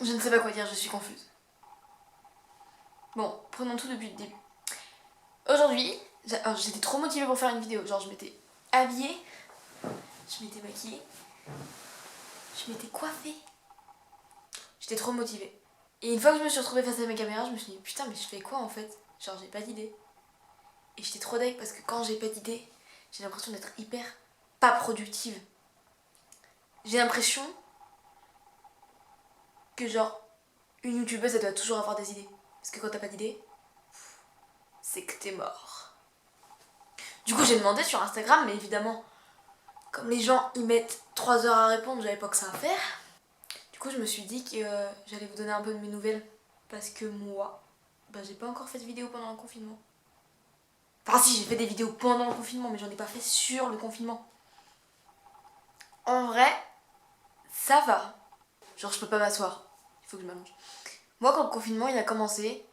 Je ne sais pas quoi dire, je suis confuse. Bon, prenons tout depuis le début. Aujourd'hui, j'étais trop motivée pour faire une vidéo. Genre, je m'étais habillée, je m'étais maquillée, je m'étais coiffée. J'étais trop motivée. Et une fois que je me suis retrouvée face à mes caméras, je me suis dit putain, mais je fais quoi en fait? Genre, j'ai pas d'idée. Et j'étais trop deg parce que quand j'ai pas d'idée, j'ai l'impression d'être hyper pas productive. J'ai l'impression que, genre, une youtubeuse, elle doit toujours avoir des idées. Parce que quand t'as pas d'idée, c'est que t'es mort. Du coup, j'ai demandé sur Instagram, mais évidemment, comme les gens y mettent 3 heures à répondre, j'avais pas que ça à faire. Du coup, je me suis dit que j'allais vous donner un peu de mes nouvelles. Parce que moi, bah, j'ai pas encore fait de vidéo pendant le confinement. Enfin, si, j'ai fait des vidéos pendant le confinement, mais j'en ai pas fait sur le confinement. En vrai, ça va. Genre, je peux pas m'asseoir. Il faut que je m'allonge. Moi, quand le confinement il a commencé,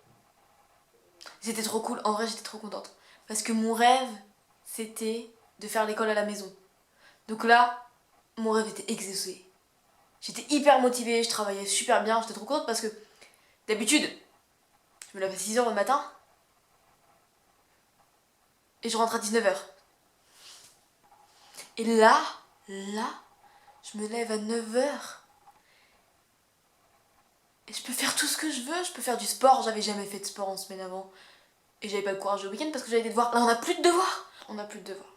c'était trop cool. En vrai, j'étais trop contente. Parce que mon rêve, c'était de faire l'école à la maison. Donc là, mon rêve était exaucé. J'étais hyper motivée, je travaillais super bien, j'étais trop contente parce que d'habitude, je me lève à 6h le matin et je rentre à 19h. Et là, je me lève à 9h et je peux faire tout ce que je veux. Je peux faire du sport, j'avais jamais fait de sport en semaine avant. Et j'avais pas le courage le week-end parce que j'avais des devoirs. Là, on a plus de devoirs. On a plus de devoirs.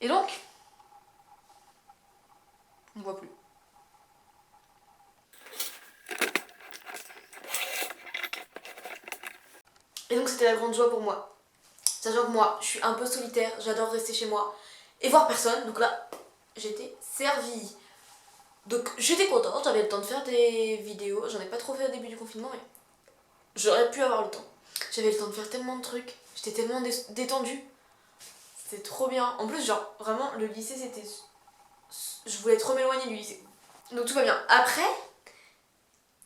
Et donc, on ne voit plus. Et donc, c'était la grande joie pour moi. Sachant que moi, je suis un peu solitaire, j'adore rester chez moi et voir personne. Donc là, j'étais servie. Donc j'étais contente, j'avais le temps de faire des vidéos. J'en ai pas trop fait au début du confinement, mais j'aurais pu avoir le temps. J'avais le temps de faire tellement de trucs, j'étais tellement détendue. C'était trop bien. En plus, genre, vraiment, le lycée, c'était... Je voulais trop m'éloigner du lycée. Donc tout va bien. Après,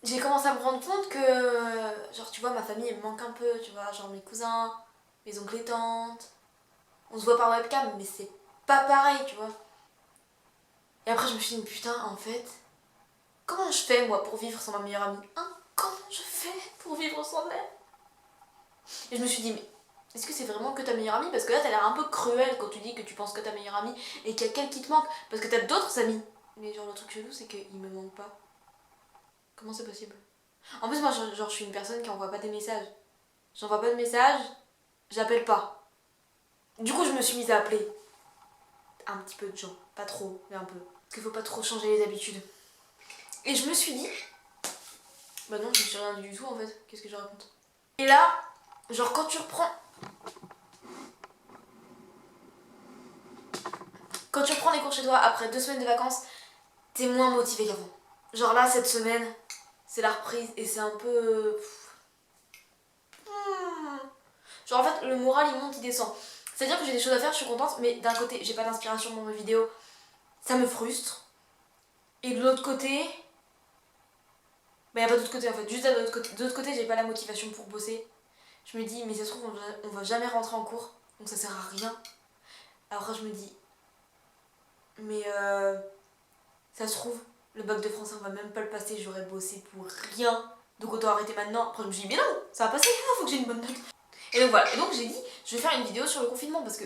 j'ai commencé à me rendre compte que... Genre, tu vois, ma famille, elle me manque un peu, tu vois. Genre mes cousins, mes oncles et tantes. On se voit par webcam, mais c'est pas pareil, tu vois. Et après, je me suis dit, putain, en fait, comment je fais, moi, pour vivre sans ma meilleure amie? Hein? Comment je fais pour vivre sans elle? Et je me suis dit, mais est-ce que c'est vraiment que ta meilleure amie? Parce que là, t'as l'air un peu cruel quand tu dis que tu penses que ta meilleure amie et qu'il y a qu'elle qui te manque. Parce que t'as d'autres amis. Mais genre, le truc chelou, c'est qu'il me manque pas. Comment c'est possible? En plus, moi, genre, je suis une personne qui envoie pas des messages. J'envoie pas de messages, j'appelle pas. Du coup, je me suis mise à appeler un petit peu de gens. Pas trop, mais un peu. Parce qu'il faut pas trop changer les habitudes. Et je me suis dit, bah non, je me suis rien dit du tout en fait. Qu'est-ce que je raconte? Et là, genre quand tu reprends. Quand tu reprends les cours chez toi après 2 semaines de vacances, t'es moins motivé qu'avant. Genre là, cette semaine, c'est la reprise et c'est un peu. Genre en fait, le moral il monte, il descend. C'est-à-dire que j'ai des choses à faire, je suis contente, mais d'un côté, j'ai pas d'inspiration dans mes vidéos, ça me frustre. Et de l'autre côté. Bah y'a pas d'autre côté en fait, juste de l'autre côté, j'ai pas la motivation pour bosser. Je me dis, mais ça se trouve, on va jamais rentrer en cours, donc ça sert à rien. Alors après, je me dis, mais ça se trouve, le bac de français, on va même pas le passer, j'aurais bossé pour rien. Donc autant arrêter maintenant. Après, je me dis, mais non, ça va passer, faut que j'ai une bonne note. Et donc voilà, et donc j'ai dit, je vais faire une vidéo sur le confinement parce que,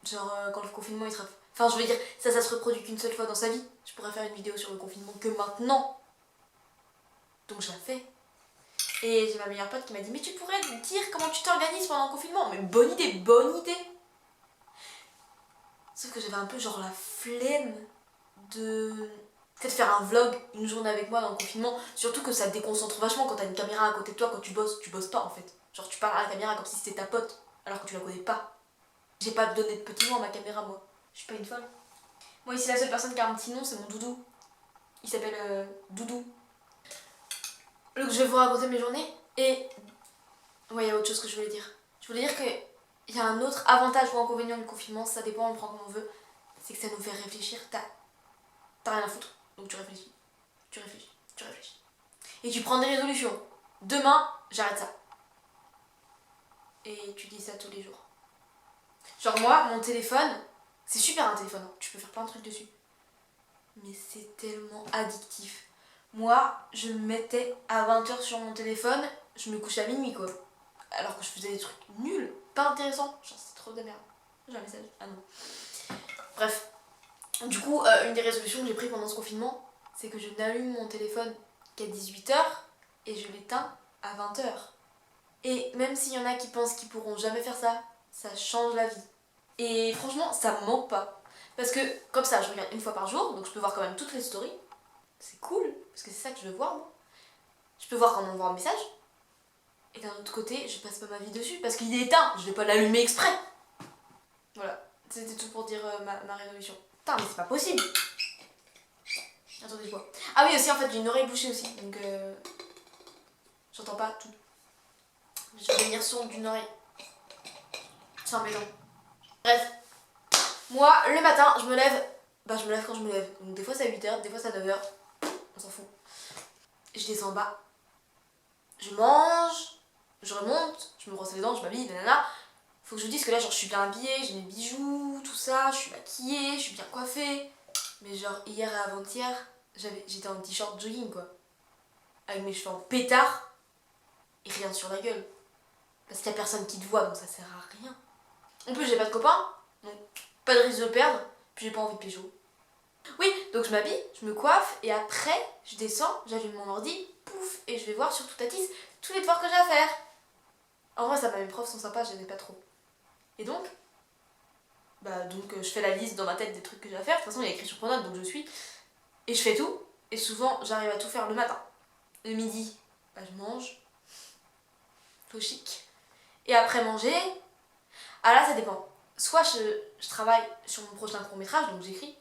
genre, quand le confinement il sera. Enfin, je veux dire, ça se reproduit qu'une seule fois dans sa vie. Je pourrais faire une vidéo sur le confinement que maintenant. Donc je la fais. Et j'ai ma meilleure pote qui m'a dit, mais tu pourrais lui dire comment tu t'organises pendant le confinement. Mais bonne idée, bonne idée. Sauf que j'avais un peu genre la flemme de peut-être faire un vlog une journée avec moi dans le confinement. Surtout que ça te déconcentre vachement quand t'as une caméra à côté de toi. Quand tu bosses pas en fait. Genre tu parles à la caméra comme si c'était ta pote alors que tu la connais pas. J'ai pas donné de petit nom à ma caméra moi. Je suis pas une folle. Moi ici la seule personne qui a un petit nom c'est mon doudou. Il s'appelle Doudou. Donc je vais vous raconter mes journées et... Ouais, il y a autre chose que je voulais dire. Je voulais dire que il y a un autre avantage ou inconvénient du confinement, ça dépend, on le prend comme on veut, c'est que ça nous fait réfléchir. T'as rien à foutre, donc tu réfléchis, tu réfléchis, tu réfléchis. Et tu prends des résolutions. Demain, j'arrête ça. Et tu dis ça tous les jours. Genre moi, mon téléphone, c'est super un téléphone, hein. Tu peux faire plein de trucs dessus. mais c'est tellement addictif. Moi, je me mettais à 20h sur mon téléphone, je me couchais à minuit quoi. Alors que je faisais des trucs nuls, pas intéressants. Genre c'est trop de la merde. J'ai un message. Ah non. Bref. Du coup, une des résolutions que j'ai prises pendant ce confinement, c'est que je n'allume mon téléphone qu'à 18h et je l'éteins à 20h. Et même s'il y en a qui pensent qu'ils pourront jamais faire ça, ça change la vie. Et franchement, ça me manque pas. Parce que comme ça, je regarde une fois par jour, donc je peux voir quand même toutes les stories. C'est cool, parce que c'est ça que je veux voir moi. Je peux voir quand on m'envoie un message. Et d'un autre côté, je passe pas ma vie dessus parce qu'il est éteint, je vais pas l'allumer exprès. Voilà, c'était tout pour dire ma résolution. Putain, mais c'est pas possible. Attendez, je vois. Ah oui, aussi en fait, j'ai une oreille bouchée aussi, donc j'entends pas tout. Je vais devenir sourde d'une oreille. C'est embêtant. Bref, moi, le matin, je me lève. Bah, je me lève quand je me lève. Donc des fois c'est à 8h, des fois c'est à 9h. On s'en fout. Je descends en bas. Je mange. Je remonte. Je me brosse les dents, je m'habille, nanana. Faut que je vous dise que là, genre, je suis bien habillée, j'ai mes bijoux, tout ça, je suis maquillée, je suis bien coiffée. Mais genre, hier et avant-hier, j'étais en t-shirt jogging, quoi. Avec mes cheveux en pétard et rien sur la gueule. Parce qu'il y a personne qui te voit, donc ça sert à rien. En plus, j'ai pas de copain, donc pas de risque de le perdre, puis j'ai pas envie de pécho. Oui, donc je m'habille, je me coiffe, et après, je descends, j'allume mon ordi, pouf, et je vais voir sur Toutatis tous les devoirs que j'ai à faire. En vrai, ça va, mes profs sont sympas, j'aimais pas trop. Et donc, je fais la liste dans ma tête des trucs que j'ai à faire. De toute façon, il y a écrit sur Pronote, donc je suis. Et je fais tout. Et souvent, j'arrive à tout faire le matin. Le midi, je mange. Tout chic. Et après manger, ah là, ça dépend. Soit je travaille sur mon prochain court-métrage, donc j'écris.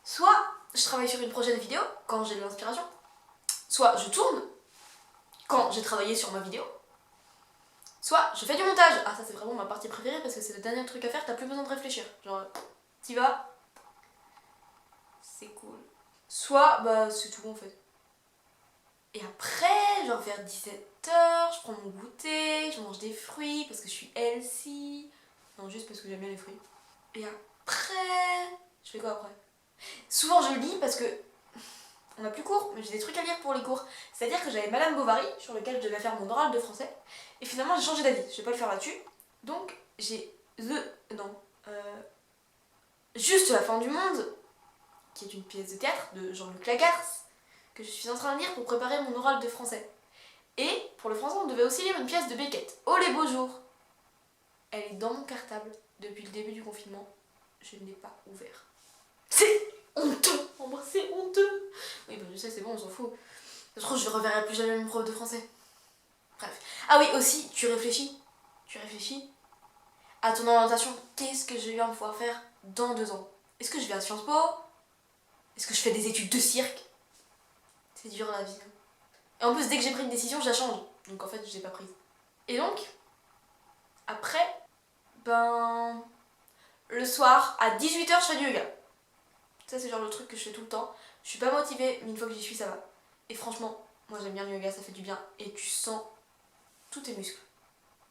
Soit je travaille sur une prochaine vidéo, quand j'ai de l'inspiration. Soit je tourne, quand j'ai travaillé sur ma vidéo. Soit je fais du montage. Ah, ça c'est vraiment ma partie préférée parce que c'est le dernier truc à faire, t'as plus besoin de réfléchir. Genre, t'y vas, c'est cool. Soit, c'est tout en fait. Et après, genre vers 17h, je prends mon goûter, je mange des fruits parce que je suis healthy. Non, juste parce que j'aime bien les fruits. Et après, je fais quoi après? Souvent je lis parce que on a plus cours, mais j'ai des trucs à lire pour les cours. C'est-à-dire que j'avais Madame Bovary, sur lequel je devais faire mon oral de français, et finalement j'ai changé d'avis, je vais pas le faire là-dessus. Donc j'ai Juste la fin du monde, qui est une pièce de théâtre de Jean-Luc Lagarce, que je suis en train de lire pour préparer mon oral de français. Et pour le français, on devait aussi lire une pièce de Beckett, Oh les beaux jours. Elle est dans mon cartable depuis le début du confinement, je ne l'ai pas ouvert. C'est honteux, c'est honteux. Oui, je sais, c'est bon, on s'en fout. Je trouve que je ne reverrai plus jamais mon prof de français. Bref. Ah oui, aussi, tu réfléchis à ton orientation. Qu'est-ce que je vais pouvoir faire dans 2 ans? Est-ce que je vais à Sciences Po? Est-ce que je fais des études de cirque? C'est dur la vie. Et en plus, dès que j'ai pris une décision, je la change. Donc en fait, je l'ai pas prise. Et donc, après, le soir, à 18h, je fais du yoga. Ça, c'est genre le truc que je fais tout le temps. Je suis pas motivée, mais une fois que j'y suis, ça va. Et franchement, moi j'aime bien le yoga, ça fait du bien. Et tu sens tous tes muscles.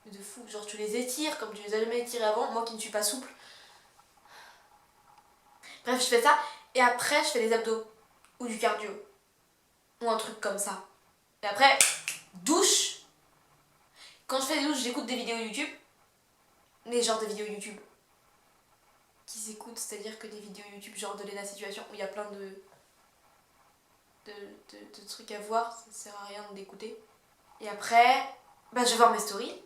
De fou. Genre tu les étires comme tu les as jamais étirés avant. Moi qui ne suis pas souple. Bref, je fais ça. Et après, je fais des abdos. Ou du cardio. Ou un truc comme ça. Et après, douche. Quand je fais des douches, j'écoute des vidéos YouTube. Mais genre des vidéos YouTube qui s'écoutent, c'est-à-dire que des vidéos YouTube genre de Lena Situation où il y a plein de trucs à voir, ça sert à rien d'écouter. Et après, je vais voir mes stories.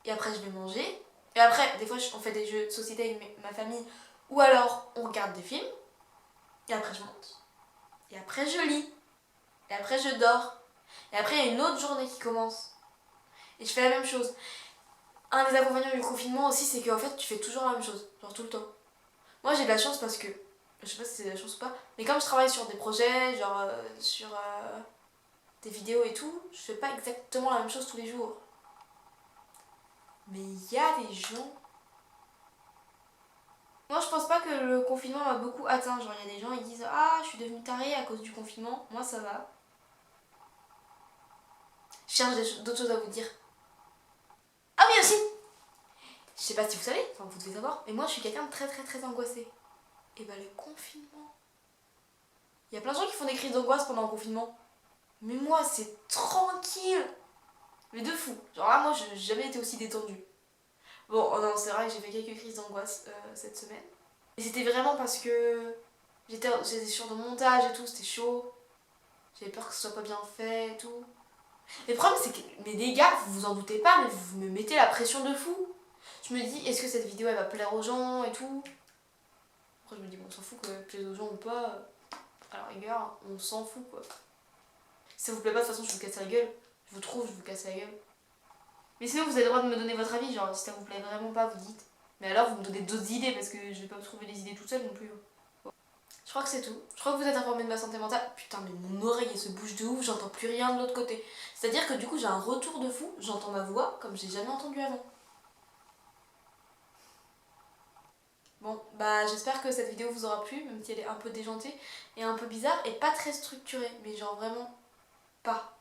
Et après, je vais manger. Et après, des fois, on fait des jeux de société avec ma famille. Ou alors, on regarde des films. Et après, je monte. Et après, je lis. Et après, je dors. Et après, il y a une autre journée qui commence. Et je fais la même chose. Un des inconvénients du confinement aussi, c'est qu'en fait, tu fais toujours la même chose. Genre tout le temps. Moi, j'ai de la chance parce que... Je sais pas si c'est de la chance ou pas. Mais comme je travaille sur des projets, genre sur des vidéos et tout, je fais pas exactement la même chose tous les jours. Mais il y a des gens... Moi, je pense pas que le confinement m'a beaucoup atteint. Genre, il y a des gens qui disent « Ah, je suis devenue tarée à cause du confinement. » Moi, ça va. Je cherche d'autres choses à vous dire. Ah oui, aussi! Je sais pas si vous savez, enfin vous devez savoir, mais moi, je suis quelqu'un de très très très angoissé. Et bah le confinement. Il y a plein de gens qui font des crises d'angoisse pendant le confinement. Mais moi c'est tranquille. Mais de fou. Genre là moi j'ai jamais été aussi détendue. Bon oh non c'est vrai que j'ai fait quelques crises d'angoisse cette semaine. Et c'était vraiment parce que j'étais sur le montage et tout, c'était chaud. J'avais peur que ce soit pas bien fait et tout. Mais le problème c'est que, mais les gars, vous vous en doutez pas, mais vous me mettez la pression de fou. Je me dis, est-ce que cette vidéo elle va plaire aux gens et tout. Après je me dis, bon, on s'en fout que plaise aux gens ou pas. À la rigueur, on s'en fout quoi. Si ça vous plaît pas, de toute façon je vous casse la gueule. Je vous trouve, je vous casse la gueule. Mais sinon vous avez le droit de me donner votre avis, genre si ça vous plaît vraiment pas, vous dites. Mais alors vous me donnez d'autres idées parce que je vais pas me trouver des idées toute seule non plus. Je crois que c'est tout. Je crois que vous êtes informés de ma santé mentale. Putain, mais mon oreille elle se bouge de ouf, j'entends plus rien de l'autre côté. C'est-à-dire que du coup j'ai un retour de fou, j'entends ma voix comme j'ai jamais entendu avant. Bon, bah j'espère que cette vidéo vous aura plu, même si elle est un peu déjantée et un peu bizarre et pas très structurée, mais genre vraiment pas.